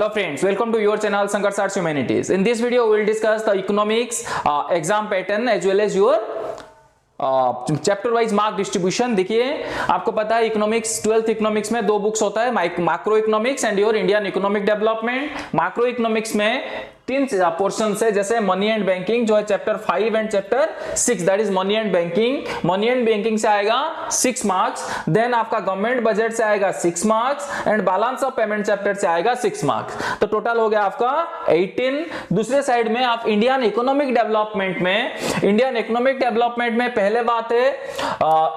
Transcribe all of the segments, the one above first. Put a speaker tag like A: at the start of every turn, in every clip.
A: Hello friends, welcome to your channel Sankarsh Arts Humanities. In this video we will discuss the economics exam pattern as well as your chapter wise mark distribution. देखिए आपको पता है economics 12th economics में दो books होता है, macro economics and your Indian economic development. Macro economics में तीन पोर्शन है, जैसे मनी एंड बैंकिंग जो है chapter 5 and chapter 6, that is money and banking. Money and banking से आएगा 6 मार्क्स, देन आपका गवर्नमेंट बजट से आएगा 6 marks and balance of payment chapter से आएगा 6 मार्क्स। तो टोटल हो गया आपका 18। दूसरे साइड में आप इंडियन इकोनॉमिक डेवलपमेंट में पहले बात है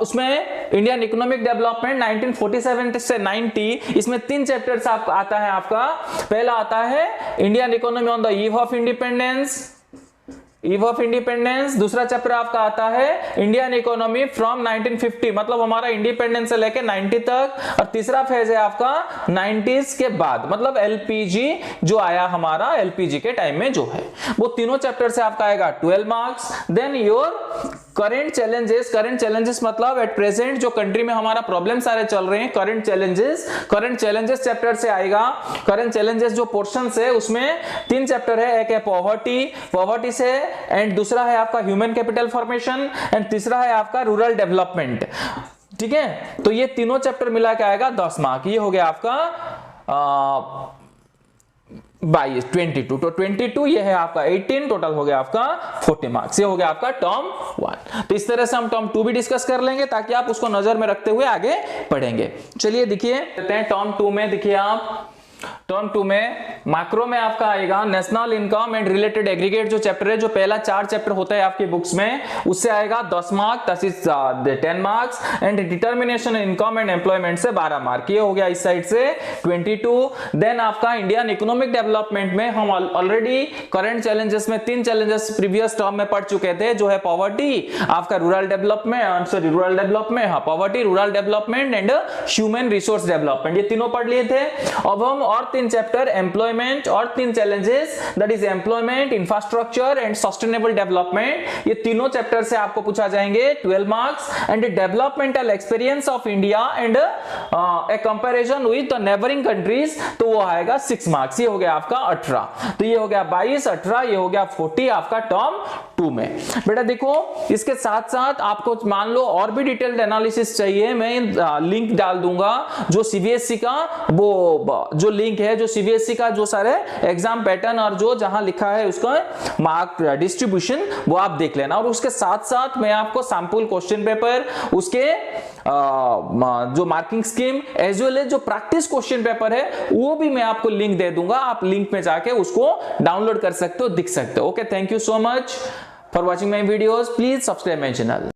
A: उसमें इंडियन इकोनॉमिक डेवलपमेंट 1947 से 90, इसमें 3 चैप्टर्स आपका आता है। आपका पहला आता है Indian economy on the eve of independence. दूसरा चैप्टर आपका आता है इंडियन इकोनॉमी फ्रॉम 1950, मतलब हमारा इंडिपेंडेंस से लेके 90 तक। और तीसरा फेज है आपका 90s के बाद, मतलब एलपीजी जो आया हमारा, एलपीजी के टाइम में जो है वो तीनों चैप्टर से आपका आएगा 12 marks. Then your current challenges मतलब एट प्रेजेंट जो कंट्री में हमारा प्रॉब्लम सारे चल रहे हैं, करंट चैलेंजेस चैप्टर से आएगा। करंट चैलेंजेस जो पोर्शन है उसमें 3 चैप्टर है, एक है पॉवर्टी से, एंड दूसरा है आपका ह्यूमन कैपिटल फॉर्मेशन, एंड तीसरा है आपका रूरल डेवलपमेंट। ठीक है, तो ये तीनों चैप्टर मिला के आएगा 10 मार्क। ये हो गया आपका 22 तो 22, ये है आपका 18, टोटल हो गया आपका 40 मार्क्स। ये हो गया आपका टर्म 1। तो इस तरह से हम टर्म 2 भी डिस्कस कर लेंगे ताकि आप उसको नजर में रखते हुए आगे पढ़ेंगे। चलिए देखिए टर्म 2 में, देखिए आप टर्म 2 में मैक्रो में आपका आएगा national income and related aggregate जो चैप्टर है, जो पहला 4 चैप्टर होता है आपकी बुक्स में, उससे आएगा 10 mark, 10 marks, and determination income and employment से 12 मार्क। ये हो गया इस साइड से 22। देन आपका इंडियन इकोनॉमिक डेवलपमेंट में हम ऑलरेडी करंट चैलेंजेस में 3 चैलेंजेस प्रीवियस टर्म में पढ़ चुके थे, जो है पॉवर्टी, आपका rural development, poverty, rural development and human resource development, ये तीनों पढ़ लिए थे। अब हम और 3 चैप्टर एम्प्लॉयमेंट और 3 challenges, that is employment, infrastructure and sustainable development, ये तीनों चैप्टर से आपको पूछा जाएंगे 12 marks. And developmental experience of India and A comparison with the neighbouring countries, तो वो आएगा 6 मार्क्स। ये हो गया आपका 18, तो ये हो गया 22, 18, ये हो गया 40 आपका टर्म 2 में। बेटा देखो इसके साथ साथ आपको मान लो और भी डिटेल्ड एनालिसिस चाहिए, मैं लिंक डाल दूंगा जो सीबीएसई का वो जो लिंक है, जो सीबीएसई का जो सारे एग्जाम पैटर्न और जो जहां लिखा है उसका मार्क डिस्ट्रीब्यूशन, वो आप देख लेना। और उसके साथ साथ मैं आपको सैंपल क्वेश्चन पेपर, उसके जो marking scheme as well as जो प्रैक्टिस क्वेश्चन पेपर है, वो भी मैं आपको लिंक दे दूंगा। आप लिंक में जाके उसको डाउनलोड कर सकते हो, दिख सकते हो। Okay, thank you so much for watching my videos. Please subscribe my channel.